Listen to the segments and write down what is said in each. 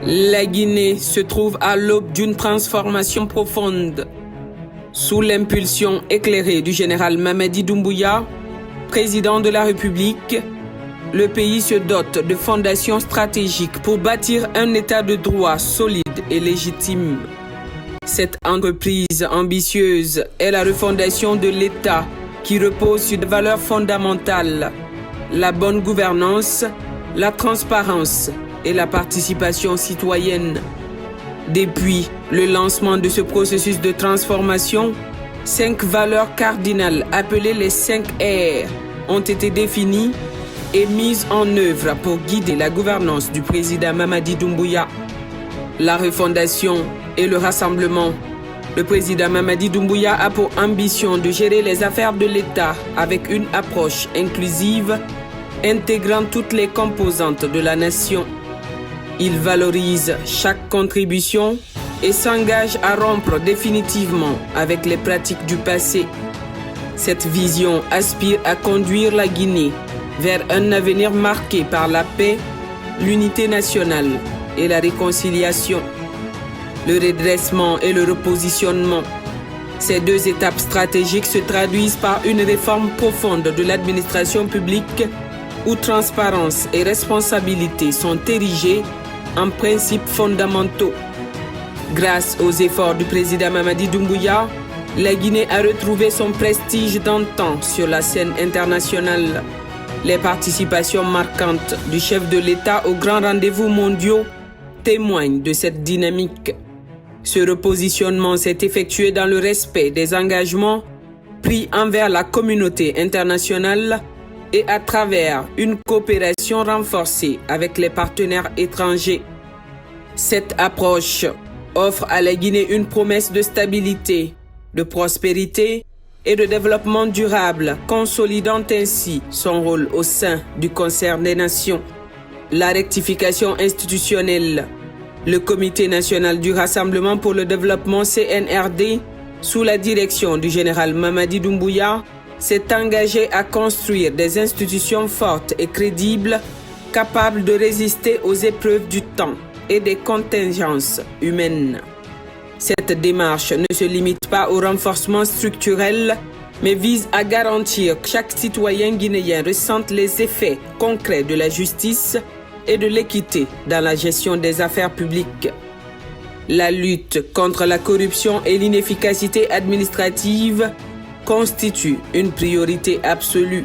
La Guinée se trouve à l'aube d'une transformation profonde. Sous l'impulsion éclairée du général Mamadi Doumbouya, président de la République, le pays se dote de fondations stratégiques pour bâtir un état de droit solide et légitime. Cette entreprise ambitieuse est la refondation de l'État qui repose sur des valeurs fondamentales, la bonne gouvernance, la transparence et la participation citoyenne. Depuis le lancement de ce processus de transformation, 5 valeurs cardinales appelées les 5 R ont été définies et mises en œuvre pour guider la gouvernance du président Mamadi Doumbouya. La refondation et le rassemblement. Le président Mamadi Doumbouya a pour ambition de gérer les affaires de l'État avec une approche inclusive, intégrant toutes les composantes de la nation. Il valorise chaque contribution et s'engage à rompre définitivement avec les pratiques du passé. Cette vision aspire à conduire la Guinée vers un avenir marqué par la paix, l'unité nationale et la réconciliation. Le redressement et le repositionnement. Ces 2 étapes stratégiques se traduisent par une réforme profonde de l'administration publique où transparence et responsabilité sont érigées en principes fondamentaux. Grâce aux efforts du président Mamadi Doumbouya, la Guinée a retrouvé son prestige d'antan sur la scène internationale. Les participations marquantes du chef de l'État aux grands rendez-vous mondiaux témoignent de cette dynamique. Ce repositionnement s'est effectué dans le respect des engagements pris envers la communauté internationale et à travers une coopération renforcée avec les partenaires étrangers. Cette approche offre à la Guinée une promesse de stabilité, de prospérité et de développement durable, consolidant ainsi son rôle au sein du concert des nations. La rectification institutionnelle. Le Comité national du Rassemblement pour le développement CNRD, sous la direction du général Mamadi Doumbouya, s'est engagé à construire des institutions fortes et crédibles, capables de résister aux épreuves du temps et des contingences humaines. Cette démarche ne se limite pas au renforcement structurel, mais vise à garantir que chaque citoyen guinéen ressente les effets concrets de la justice et de l'équité dans la gestion des affaires publiques. La lutte contre la corruption et l'inefficacité administrative constitue une priorité absolue.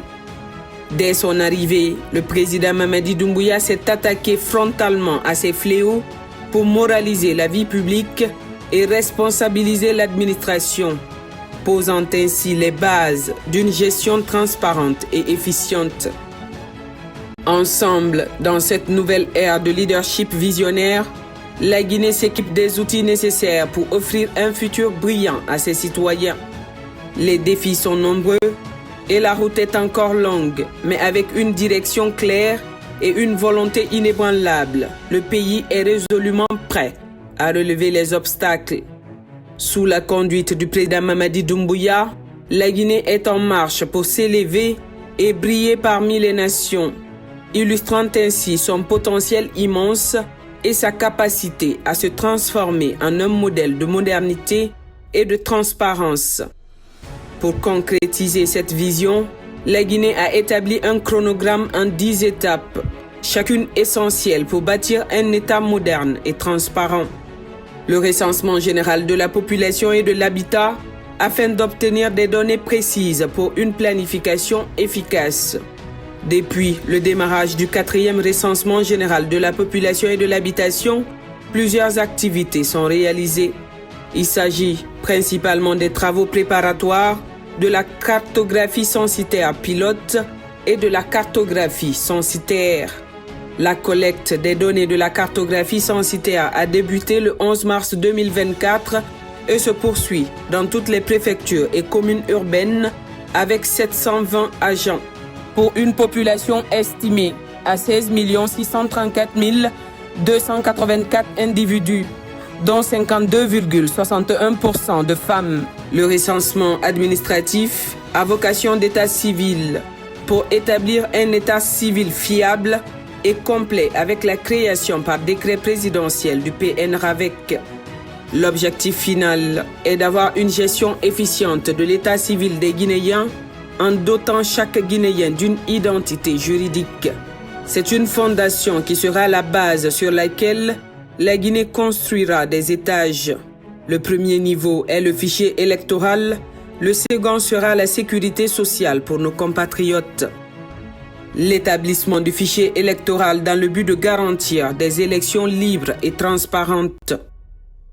Dès son arrivée, le président Mamadi Doumbouya s'est attaqué frontalement à ces fléaux pour moraliser la vie publique et responsabiliser l'administration, posant ainsi les bases d'une gestion transparente et efficiente. Ensemble, dans cette nouvelle ère de leadership visionnaire, la Guinée s'équipe des outils nécessaires pour offrir un futur brillant à ses citoyens. Les défis sont nombreux et la route est encore longue, mais avec une direction claire et une volonté inébranlable, le pays est résolument prêt à relever les obstacles. Sous la conduite du président Mamadi Doumbouya, la Guinée est en marche pour s'élever et briller parmi les nations, illustrant ainsi son potentiel immense et sa capacité à se transformer en un modèle de modernité et de transparence. Pour concrétiser cette vision, la Guinée a établi un chronogramme en 10 étapes, chacune essentielle pour bâtir un État moderne et transparent. Le recensement général de la population et de l'habitat afin d'obtenir des données précises pour une planification efficace. Depuis le démarrage du 4e recensement général de la population et de l'habitation, plusieurs activités sont réalisées. Il s'agit principalement des travaux préparatoires, de la cartographie censitaire pilote et de la cartographie censitaire. La collecte des données de la cartographie censitaire a débuté le 11 mars 2024 et se poursuit dans toutes les préfectures et communes urbaines avec 720 agents pour une population estimée à 16 634 284 individus, dont 52,61% de femmes. Le recensement administratif a vocation d'état civil pour établir un état civil fiable et complet avec la création par décret présidentiel du PNRAVEC. L'objectif final est d'avoir une gestion efficiente de l'état civil des Guinéens en dotant chaque Guinéen d'une identité juridique. C'est une fondation qui sera la base sur laquelle la Guinée construira des étages. Le premier niveau est le fichier électoral, le second sera la sécurité sociale pour nos compatriotes. L'établissement du fichier électoral dans le but de garantir des élections libres et transparentes.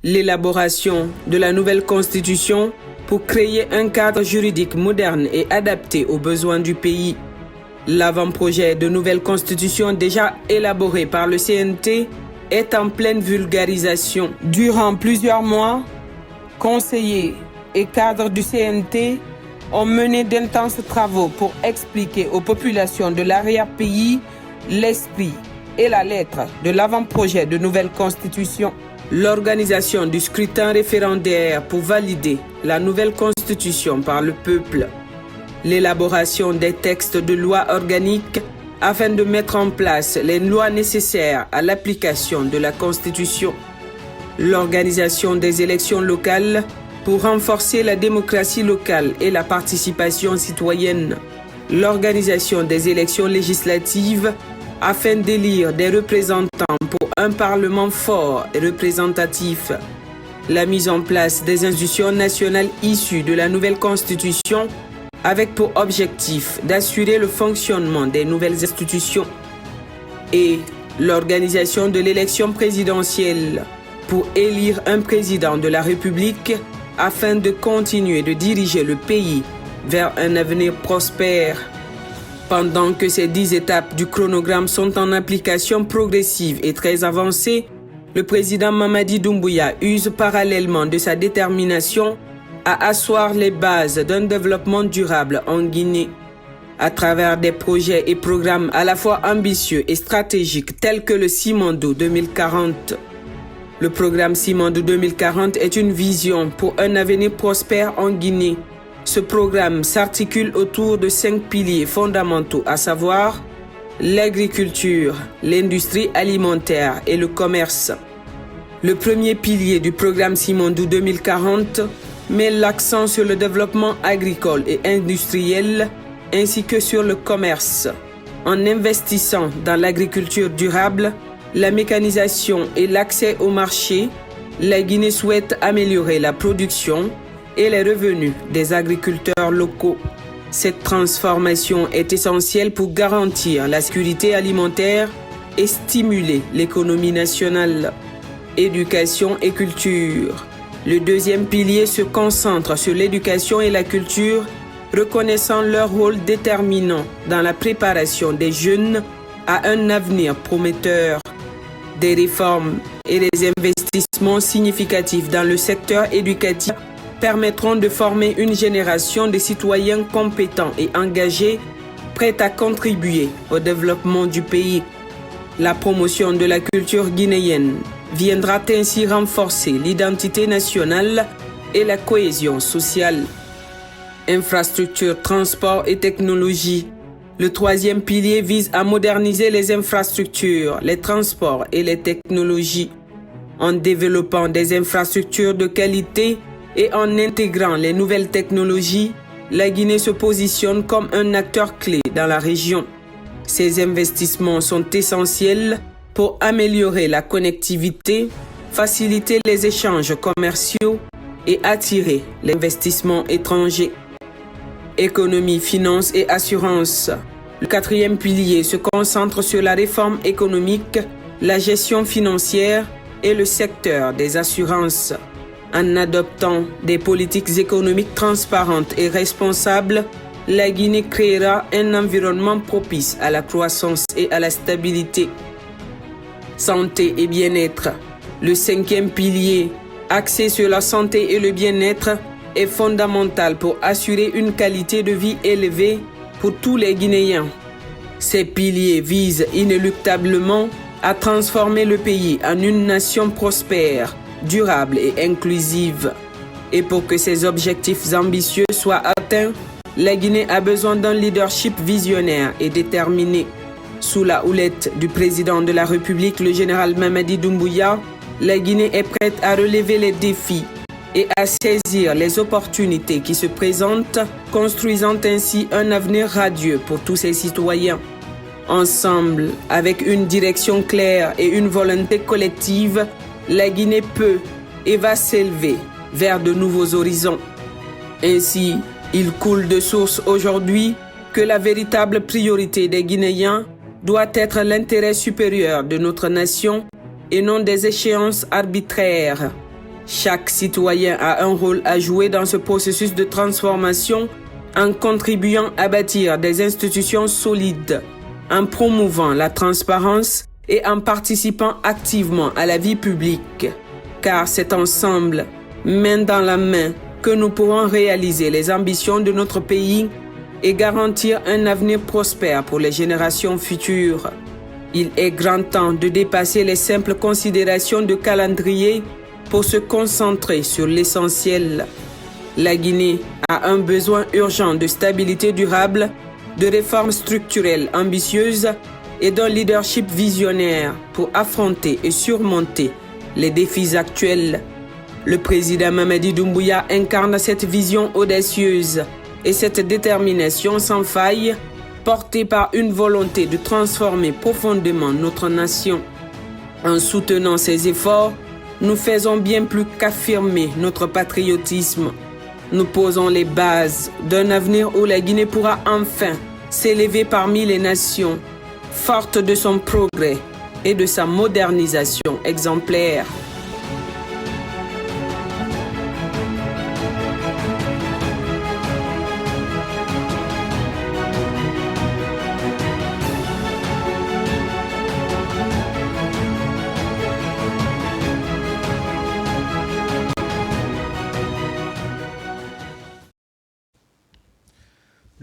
L'élaboration de la nouvelle constitution pour créer un cadre juridique moderne et adapté aux besoins du pays. L'avant-projet de nouvelle constitution déjà élaboré par le CNT est en pleine vulgarisation. Durant plusieurs mois, conseillers et cadres du CNT ont mené d'intenses travaux pour expliquer aux populations de l'arrière-pays l'esprit et la lettre de l'avant-projet de nouvelle constitution. L'organisation du scrutin référendaire pour valider la nouvelle constitution par le peuple. L'élaboration des textes de loi organiques afin de mettre en place les lois nécessaires à l'application de la Constitution. L'organisation des élections locales pour renforcer la démocratie locale et la participation citoyenne. L'organisation des élections législatives afin d'élire des représentants pour un Parlement fort et représentatif. La mise en place des institutions nationales issues de la nouvelle Constitution avec pour objectif d'assurer le fonctionnement des nouvelles institutions. Et l'organisation de l'élection présidentielle pour élire un président de la République afin de continuer de diriger le pays vers un avenir prospère. Pendant que ces 10 étapes du chronogramme sont en application progressive et très avancée, le président Mamadi Doumbouya use parallèlement de sa détermination à asseoir les bases d'un développement durable en Guinée, à travers des projets et programmes à la fois ambitieux et stratégiques tels que le Simandou 2040. Le programme Simandou 2040 est une vision pour un avenir prospère en Guinée. Ce programme s'articule autour de 5 piliers fondamentaux, à savoir l'agriculture, l'industrie alimentaire et le commerce. Le premier pilier du programme Simandou 2040 met l'accent sur le développement agricole et industriel ainsi que sur le commerce. En investissant dans l'agriculture durable, la mécanisation et l'accès au marché, la Guinée souhaite améliorer la production et les revenus des agriculteurs locaux. Cette transformation est essentielle pour garantir la sécurité alimentaire et stimuler l'économie nationale. Éducation et culture. Le deuxième pilier se concentre sur l'éducation et la culture, reconnaissant leur rôle déterminant dans la préparation des jeunes à un avenir prometteur. Des réformes et des investissements significatifs dans le secteur éducatif permettront de former une génération de citoyens compétents et engagés, prêts à contribuer au développement du pays. La promotion de la culture guinéenne viendra ainsi renforcer l'identité nationale et la cohésion sociale. Infrastructures, transport et technologie. Le troisième pilier vise à moderniser les infrastructures, les transports et les technologies. En développant des infrastructures de qualité et en intégrant les nouvelles technologies, la Guinée se positionne comme un acteur clé dans la région. Ces investissements sont essentiels pour améliorer la connectivité, faciliter les échanges commerciaux et attirer l'investissement étranger. Économie, finances et assurance. Le quatrième pilier se concentre sur la réforme économique, la gestion financière et le secteur des assurances. En adoptant des politiques économiques transparentes et responsables, la Guinée créera un environnement propice à la croissance et à la stabilité. Santé et bien-être. Le cinquième pilier, axé sur la santé et le bien-être, est fondamental pour assurer une qualité de vie élevée pour tous les Guinéens. Ces piliers visent inéluctablement à transformer le pays en une nation prospère, durable et inclusive. Et pour que ces objectifs ambitieux soient atteints, la Guinée a besoin d'un leadership visionnaire et déterminé. Sous la houlette du président de la République, le général Mamadi Doumbouya, la Guinée est prête à relever les défis et à saisir les opportunités qui se présentent, construisant ainsi un avenir radieux pour tous ses citoyens. Ensemble, avec une direction claire et une volonté collective, la Guinée peut et va s'élever vers de nouveaux horizons. Ainsi, il coule de source aujourd'hui que la véritable priorité des Guinéens doit être l'intérêt supérieur de notre nation et non des échéances arbitraires. Chaque citoyen a un rôle à jouer dans ce processus de transformation en contribuant à bâtir des institutions solides, en promouvant la transparence et en participant activement à la vie publique. Car c'est ensemble, main dans la main, que nous pourrons réaliser les ambitions de notre pays et garantir un avenir prospère pour les générations futures. Il est grand temps de dépasser les simples considérations de calendrier pour se concentrer sur l'essentiel. La Guinée a un besoin urgent de stabilité durable, de réformes structurelles ambitieuses et d'un leadership visionnaire pour affronter et surmonter les défis actuels. Le président Mamadi Doumbouya incarne cette vision audacieuse et cette détermination sans faille, portée par une volonté de transformer profondément notre nation. En soutenant ces efforts, nous faisons bien plus qu'affirmer notre patriotisme. Nous posons les bases d'un avenir où la Guinée pourra enfin s'élever parmi les nations, forte de son progrès et de sa modernisation exemplaire.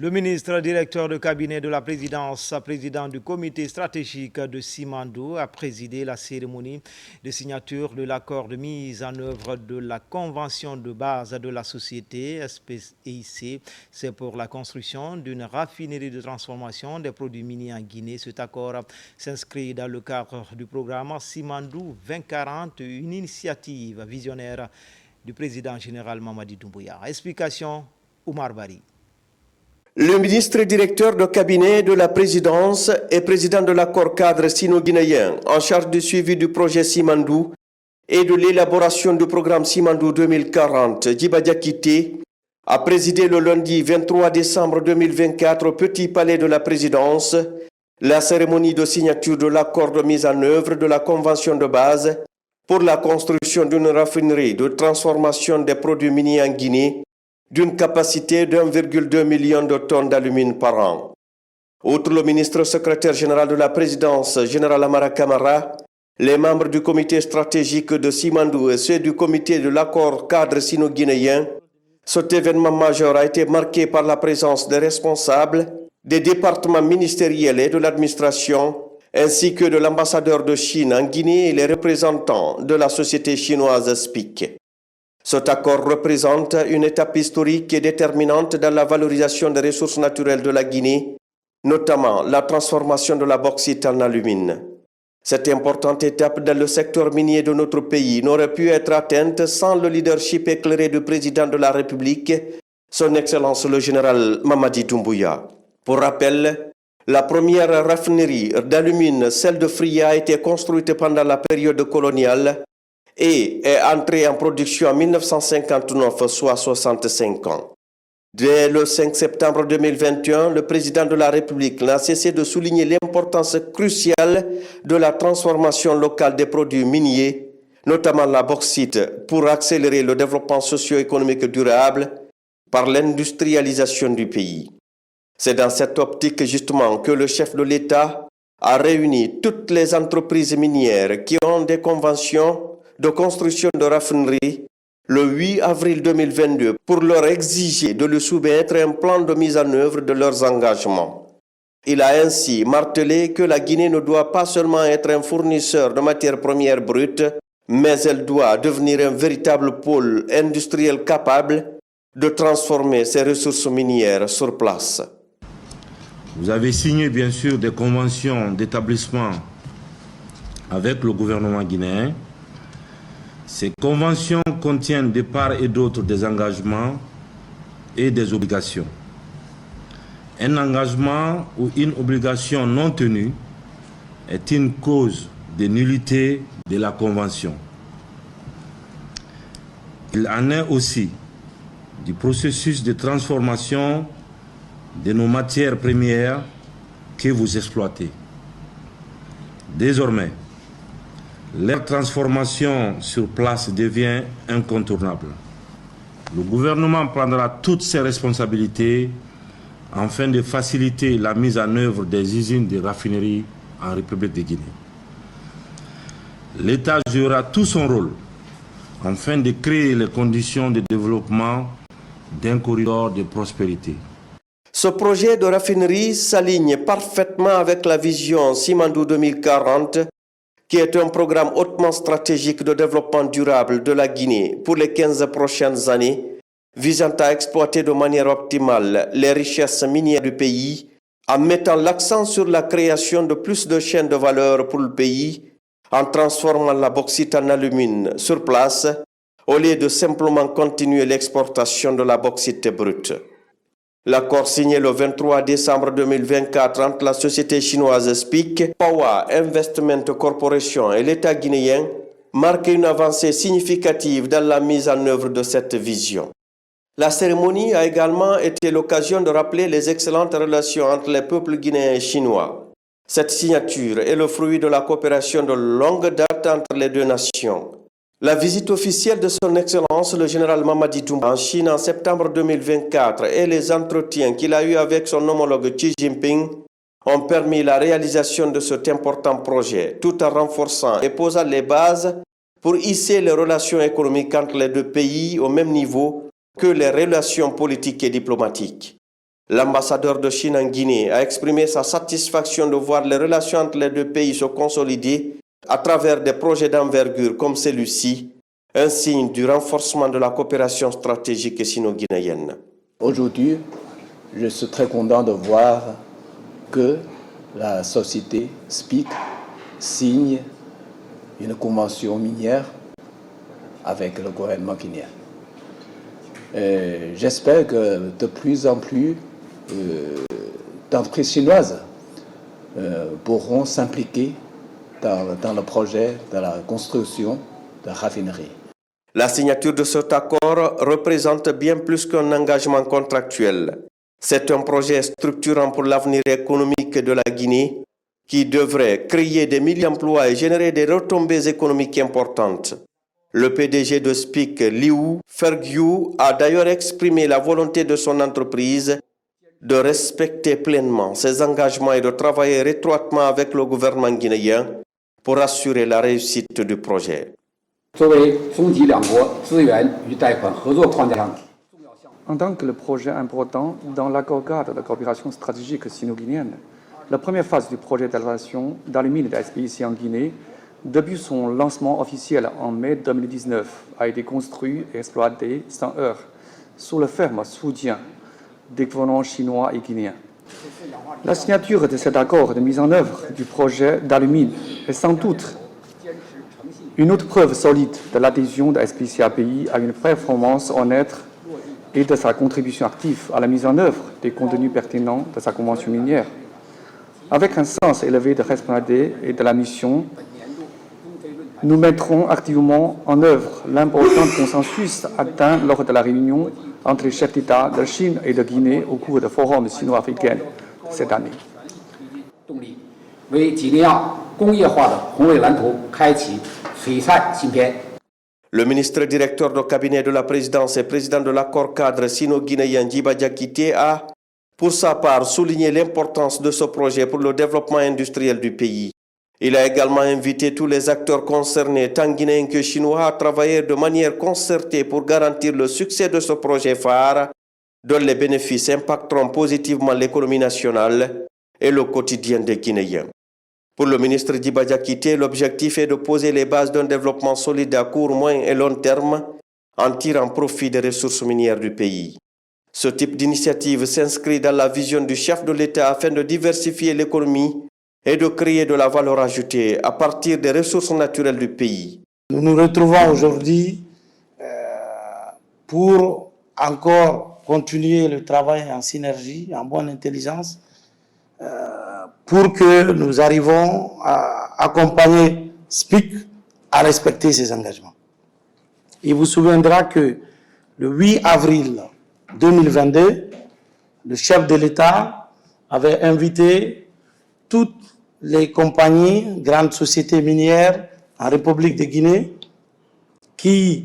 Le ministre directeur de cabinet de la présidence, président du comité stratégique de Simandou, a présidé la cérémonie de signature de l'accord de mise en œuvre de la convention de base de la société SPIC. C'est pour la construction d'une raffinerie de transformation des produits miniers en Guinée. Cet accord s'inscrit dans le cadre du programme Simandou 2040, une initiative visionnaire du président général Mamadi Doumbouya. Explication, Oumar Bari. Le ministre directeur de cabinet de la présidence et président de l'accord cadre sino-guinéen en charge du suivi du projet Simandou et de l'élaboration du programme Simandou 2040, Djiba Diakité, a présidé le lundi 23 décembre 2024 au Petit Palais de la Présidence la cérémonie de signature de l'accord de mise en œuvre de la convention de base pour la construction d'une raffinerie de transformation des produits miniers en Guinée d'une capacité d'1,2 million de tonnes d'alumine par an. Outre le ministre secrétaire général de la présidence, général Amara Camara, les membres du comité stratégique de Simandou et ceux du comité de l'accord cadre sino-guinéen, cet événement majeur a été marqué par la présence des responsables des départements ministériels et de l'administration, ainsi que de l'ambassadeur de Chine en Guinée et les représentants de la société chinoise SPIC. Cet accord représente une étape historique et déterminante dans la valorisation des ressources naturelles de la Guinée, notamment la transformation de la bauxite en alumine. Cette importante étape dans le secteur minier de notre pays n'aurait pu être atteinte sans le leadership éclairé du président de la République, son Excellence le général Mamadi Doumbouya. Pour rappel, la première raffinerie d'alumine, celle de Fria, a été construite pendant la période coloniale et est entrée en production en 1959, soit 65 ans. Dès le 5 septembre 2021, le président de la République n'a cessé de souligner l'importance cruciale de la transformation locale des produits miniers, notamment la bauxite, pour accélérer le développement socio-économique durable par l'industrialisation du pays. C'est dans cette optique justement que le chef de l'État a réuni toutes les entreprises minières qui ont des conventions de construction de raffinerie le 8 avril 2022 pour leur exiger de lui soumettre un plan de mise en œuvre de leurs engagements. Il a ainsi martelé que la Guinée ne doit pas seulement être un fournisseur de matières premières brutes, mais elle doit devenir un véritable pôle industriel capable de transformer ses ressources minières sur place. Vous avez signé bien sûr des conventions d'établissement avec le gouvernement guinéen. Ces conventions contiennent de part et d'autre des engagements et des obligations. Un engagement ou une obligation non tenue est une cause de nullité de la convention. Il en est aussi du processus de transformation de nos matières premières que vous exploitez. Désormais, leur transformation sur place devient incontournable. Le gouvernement prendra toutes ses responsabilités afin de faciliter la mise en œuvre des usines de raffinerie en République de Guinée. L'État jouera tout son rôle afin de créer les conditions de développement d'un corridor de prospérité. Ce projet de raffinerie s'aligne parfaitement avec la vision Simandou 2040, qui est un programme hautement stratégique de développement durable de la Guinée pour les 15 prochaines années, visant à exploiter de manière optimale les richesses minières du pays, en mettant l'accent sur la création de plus de chaînes de valeur pour le pays, en transformant la bauxite en alumine sur place, au lieu de simplement continuer l'exportation de la bauxite brute. L'accord signé le 23 décembre 2024 entre la société chinoise SPIC, Power Investment Corporation et l'État guinéen marque une avancée significative dans la mise en œuvre de cette vision. La cérémonie a également été l'occasion de rappeler les excellentes relations entre les peuples guinéens et chinois. Cette signature est le fruit de la coopération de longue date entre les deux nations. La visite officielle de son Excellence le général Mamadi Doumbouya en Chine en septembre 2024 et les entretiens qu'il a eus avec son homologue Xi Jinping ont permis la réalisation de cet important projet, tout en renforçant et posant les bases pour hisser les relations économiques entre les deux pays au même niveau que les relations politiques et diplomatiques. L'ambassadeur de Chine en Guinée a exprimé sa satisfaction de voir les relations entre les deux pays se consolider à travers des projets d'envergure comme celui-ci, un signe du renforcement de la coopération stratégique sino-guinéenne. Aujourd'hui, je suis très content de voir que la société SPIC signe une convention minière avec le gouvernement guinéen. J'espère que de plus en plus d'entreprises chinoises pourront s'impliquer dans le projet de la construction de raffinerie. La signature de cet accord représente bien plus qu'un engagement contractuel. C'est un projet structurant pour l'avenir économique de la Guinée qui devrait créer des milliers d'emplois et générer des retombées économiques importantes. Le PDG de SPIC, Liu Fergiu, a d'ailleurs exprimé la volonté de son entreprise de respecter pleinement ses engagements et de travailler étroitement avec le gouvernement guinéen pour assurer la réussite du projet. En tant que le projet important dans l'accord cadre de coopération stratégique sino-guinéenne, la première phase du projet d'installation d'alumine de SPIC en Guinée, depuis son lancement officiel en mai 2019, a été construite et exploitée sans heurts sous le ferme soutien des gouvernements chinois et guinéens. La signature de cet accord de mise en œuvre du projet d'alumine est sans doute une autre preuve solide de l'adhésion de SPIC API à une performance honnête et de sa contribution active à la mise en œuvre des contenus pertinents de sa convention minière. Avec un sens élevé de responsabilité et de la mission, nous mettrons activement en œuvre l'important consensus atteint lors de la réunion entre les chefs d'État de Chine et de Guinée au cours du Forum sino-africain cette année. Le ministre directeur du cabinet de la présidence et président de l'accord cadre sino-guinéen Djiba Diakité a, pour sa part, souligné l'importance de ce projet pour le développement industriel du pays. Il a également invité tous les acteurs concernés, tant guinéens que chinois, à travailler de manière concertée pour garantir le succès de ce projet phare, dont les bénéfices impacteront positivement l'économie nationale et le quotidien des Guinéens. Pour le ministre Djiba Diakité, l'objectif est de poser les bases d'un développement solide à court, moyen et long terme en tirant profit des ressources minières du pays. Ce type d'initiative s'inscrit dans la vision du chef de l'État afin de diversifier l'économie et de créer de la valeur ajoutée à partir des ressources naturelles du pays. Nous nous retrouvons aujourd'hui pour encore continuer le travail en synergie, en bonne intelligence, pour que nous arrivions à accompagner SPIC à respecter ses engagements. Il vous souviendra que le 8 avril 2022, le chef de l'État avait invité toutes les compagnies, grandes sociétés minières en République de Guinée qui,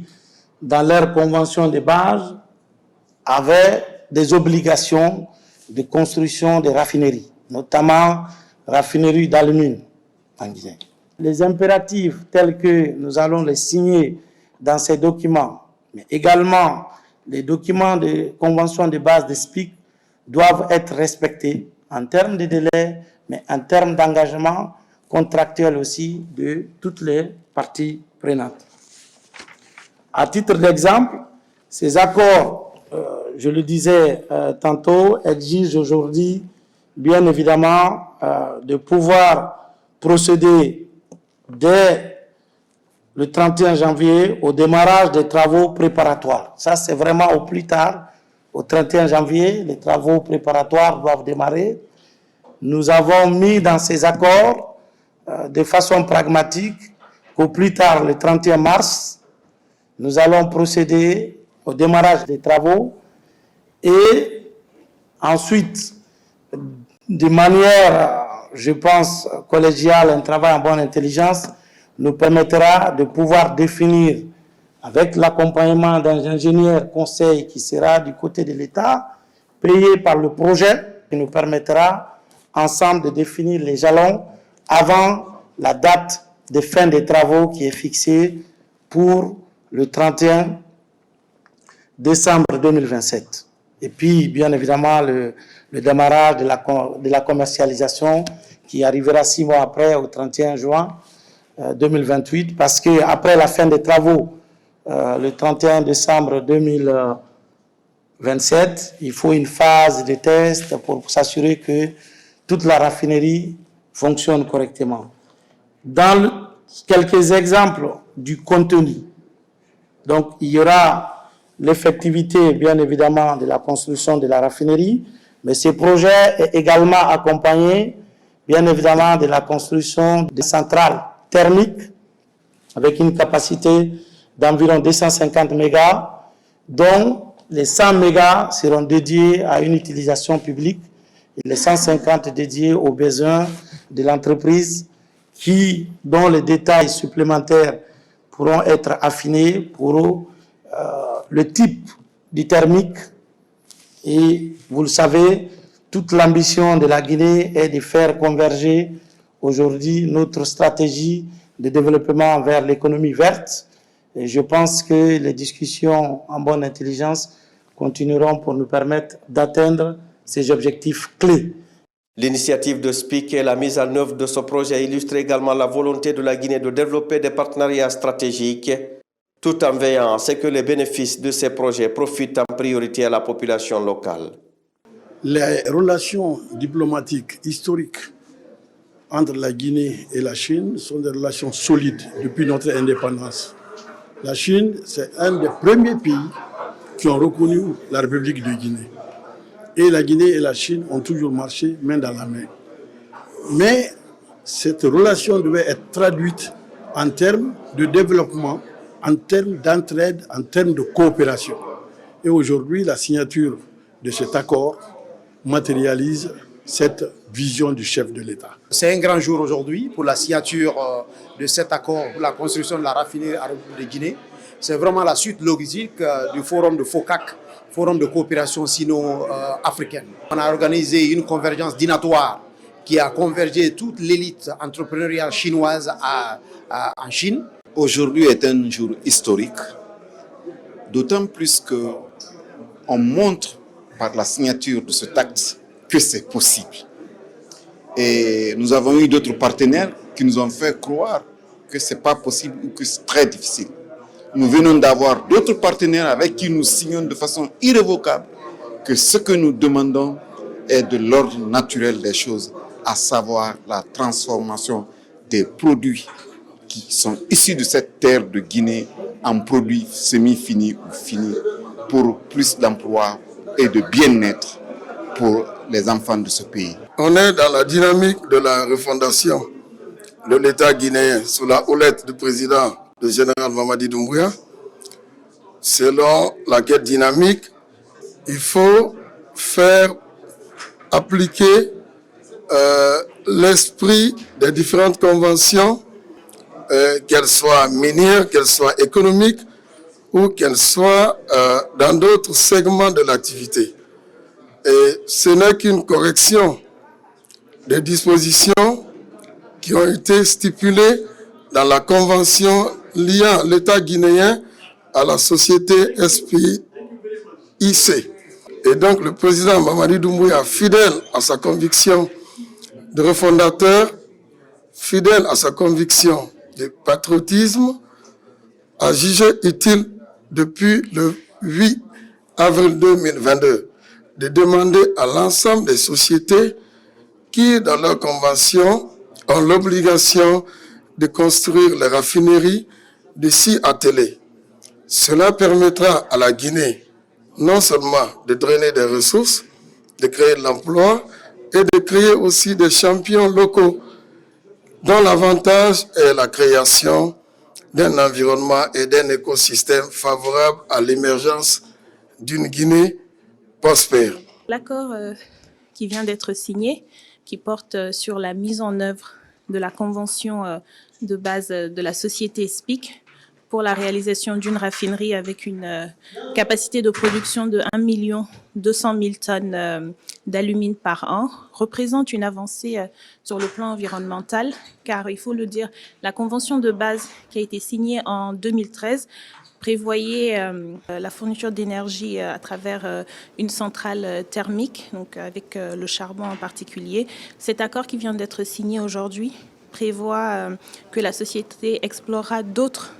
dans leur convention de base, avaient des obligations de construction de raffineries, notamment raffineries d'alumine en Guinée. Les impératifs tels que nous allons les signer dans ces documents, mais également les documents de convention de base des SPIC doivent être respectés en termes de délai, mais en termes d'engagement contractuel aussi de toutes les parties prenantes. À titre d'exemple, ces accords, je le disais tantôt, exigent aujourd'hui, bien évidemment, de pouvoir procéder dès le 31 janvier au démarrage des travaux préparatoires. Ça, c'est vraiment au plus tard. Au 31 janvier, les travaux préparatoires doivent démarrer. Nous avons mis dans ces accords, de façon pragmatique, qu'au plus tard, le 31 mars, nous allons procéder au démarrage des travaux et ensuite, de manière, je pense, collégiale, un travail en bonne intelligence, nous permettra de pouvoir définir, avec l'accompagnement d'un ingénieur conseil qui sera du côté de l'État, payé par le projet, qui nous permettra ensemble de définir les jalons avant la date de fin des travaux qui est fixée pour le 31 décembre 2027. Et puis, bien évidemment, le démarrage de la commercialisation qui arrivera 6 mois après, au 31 juin 2028, parce qu'après la fin des travaux, le 31 décembre 2027, il faut une phase de test pour s'assurer que toute la raffinerie fonctionne correctement. Dans quelques exemples du contenu, donc il y aura l'effectivité, bien évidemment, de la construction de la raffinerie, mais ce projet est également accompagné, bien évidemment, de la construction des centrales thermiques avec une capacité d'environ 250 mégas, dont les 100 mégas seront dédiés à une utilisation publique et les 150 dédiés aux besoins de l'entreprise dont les détails supplémentaires pourront être affinés pour le type du thermique. Et vous le savez, toute l'ambition de la Guinée est de faire converger aujourd'hui notre stratégie de développement vers l'économie verte. Et je pense que les discussions en bonne intelligence continueront pour nous permettre d'atteindre ces objectifs clés. L'initiative de SPIC et la mise en œuvre de ce projet illustre également la volonté de la Guinée de développer des partenariats stratégiques tout en veillant à ce que les bénéfices de ces projets profitent en priorité à la population locale. Les relations diplomatiques historiques entre la Guinée et la Chine sont des relations solides depuis notre indépendance. La Chine, c'est un des premiers pays qui ont reconnu la République de Guinée. Et la Guinée et la Chine ont toujours marché main dans la main. Mais cette relation devait être traduite en termes de développement, en termes d'entraide, en termes de coopération. Et aujourd'hui, la signature de cet accord matérialise cette vision du chef de l'État. C'est un grand jour aujourd'hui pour la signature de cet accord pour la construction de la raffinerie à la République de Guinée. C'est vraiment la suite logique du forum de FOCAC, forum de coopération sino-africaine. On a organisé une convergence dînatoire qui a convergé toute l'élite entrepreneuriale chinoise en Chine. Aujourd'hui est un jour historique, d'autant plus qu'on montre par la signature de cet acte que c'est possible. Et nous avons eu d'autres partenaires qui nous ont fait croire que ce n'est pas possible ou que c'est très difficile. Nous venons d'avoir d'autres partenaires avec qui nous signons de façon irrévocable que ce que nous demandons est de l'ordre naturel des choses, à savoir la transformation des produits qui sont issus de cette terre de Guinée en produits semi-finis ou finis pour plus d'emplois et de bien-être pour les enfants de ce pays. On est dans la dynamique de la refondation de l'État guinéen sous la houlette du président, le général Mamadi Doumbouya. Selon laquelle dynamique, il faut faire appliquer l'esprit des différentes conventions, qu'elles soient minières, qu'elles soient économiques ou qu'elles soient dans d'autres segments de l'activité. Et ce n'est qu'une correction des dispositions qui ont été stipulées dans la convention liant l'État guinéen à la société SPIC. Et donc le président Mamadi Doumbouya, fidèle à sa conviction de refondateur, fidèle à sa conviction de patriotisme, a jugé utile depuis le 8 avril 2022 de demander à l'ensemble des sociétés qui, dans leur convention, ont l'obligation de construire les raffineries d'ici à Télé. Cela permettra à la Guinée non seulement de drainer des ressources, de créer de l'emploi et de créer aussi des champions locaux dont l'avantage est la création d'un environnement et d'un écosystème favorable à l'émergence d'une Guinée prospère. L'accord qui vient d'être signé, qui porte sur la mise en œuvre de la convention de base de la société SPIC pour la réalisation d'une raffinerie avec une capacité de production de 1 200 000 tonnes d'alumine par an, représente une avancée sur le plan environnemental, car il faut le dire, la convention de base qui a été signée en 2013 prévoyait la fourniture d'énergie à travers une centrale thermique, donc avec le charbon en particulier. Cet accord qui vient d'être signé aujourd'hui prévoit que la société explorera d'autres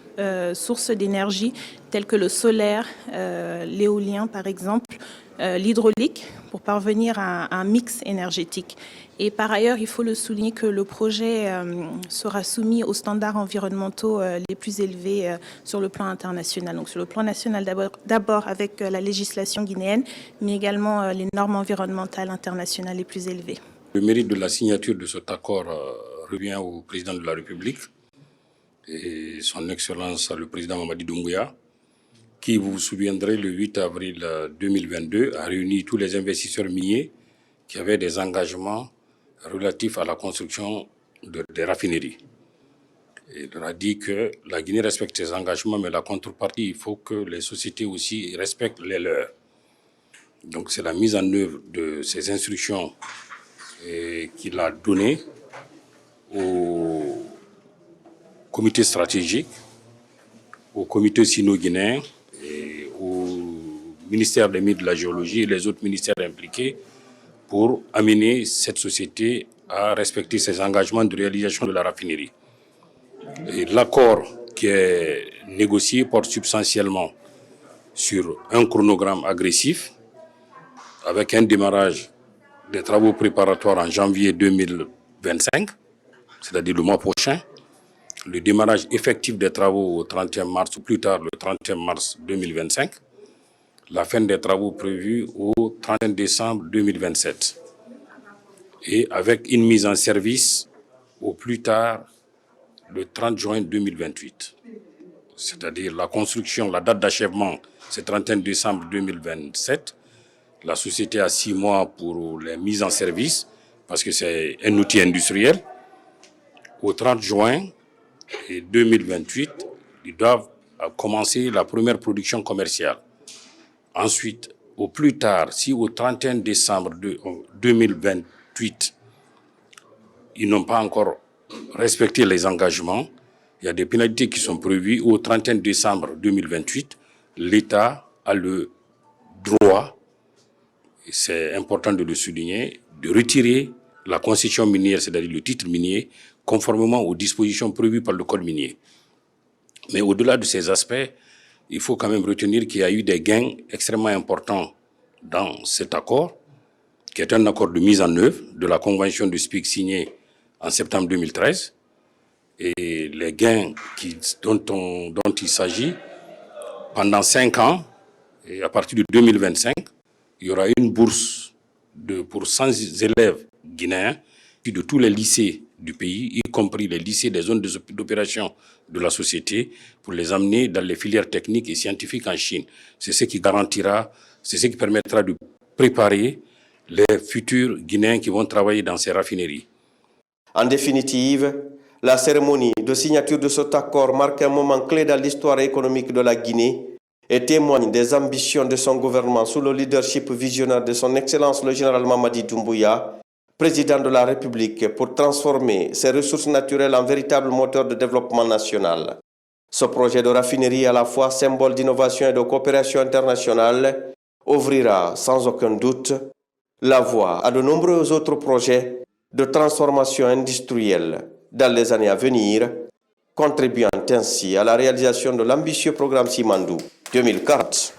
sources d'énergie telles que le solaire, l'éolien par exemple, l'hydraulique pour parvenir à un mix énergétique. Et par ailleurs, il faut le souligner que le projet sera soumis aux standards environnementaux les plus élevés sur le plan international. Donc sur le plan national d'abord avec la législation guinéenne, mais également les normes environnementales internationales les plus élevées. Le mérite de la signature de cet accord revient au président de la République et son Excellence le président Mamadi Doumbouya, qui, vous vous souviendrez, le 8 avril 2022 a réuni tous les investisseurs miniers qui avaient des engagements relatifs à la construction des raffineries. Il leur a dit que la Guinée respecte ses engagements, mais la contrepartie, il faut que les sociétés aussi respectent les leurs. Donc c'est la mise en œuvre de ces instructions qu'il a données au comité stratégique, au comité sino-guinéen et au ministère des Mines de la Géologie et les autres ministères impliqués pour amener cette société à respecter ses engagements de réalisation de la raffinerie. Et l'accord qui est négocié porte substantiellement sur un chronogramme agressif avec un démarrage des travaux préparatoires en janvier 2025, c'est-à-dire le mois prochain, le démarrage effectif des travaux au 31 mars ou plus tard le 31 mars 2025, la fin des travaux prévus au 31 décembre 2027 et avec une mise en service au plus tard le 30 juin 2028. C'est-à-dire la construction, la date d'achèvement, c'est 31 décembre 2027. La société a 6 mois pour les mises en service parce que c'est un outil industriel. Au 30 juin 2028, ils doivent commencer la première production commerciale. Ensuite, au plus tard, si au 31 décembre 2028, ils n'ont pas encore respecté les engagements, il y a des pénalités qui sont prévues. Au 31 décembre 2028, l'État a le droit, et c'est important de le souligner, de retirer la concession minière, c'est-à-dire le titre minier, conformément aux dispositions prévues par le Code minier. Mais au-delà de ces aspects, il faut quand même retenir qu'il y a eu des gains extrêmement importants dans cet accord, qui est un accord de mise en œuvre de la convention de SPIC signée en septembre 2013. Et les gains dont il s'agit, pendant 5 ans, et à partir de 2025, il y aura une bourse pour 100 élèves guinéens de tous les lycées du pays, y compris les lycées des zones d'opération de la société, pour les amener dans les filières techniques et scientifiques en Chine. C'est ce qui garantira, c'est ce qui permettra de préparer les futurs Guinéens qui vont travailler dans ces raffineries. En définitive, la cérémonie de signature de cet accord marque un moment clé dans l'histoire économique de la Guinée et témoigne des ambitions de son gouvernement sous le leadership visionnaire de son Excellence le général Mamadi Doumbouya, président de la République, pour transformer ses ressources naturelles en véritable moteur de développement national. Ce projet de raffinerie, à la fois symbole d'innovation et de coopération internationale, ouvrira sans aucun doute la voie à de nombreux autres projets de transformation industrielle dans les années à venir, contribuant ainsi à la réalisation de l'ambitieux programme Simandou 2040.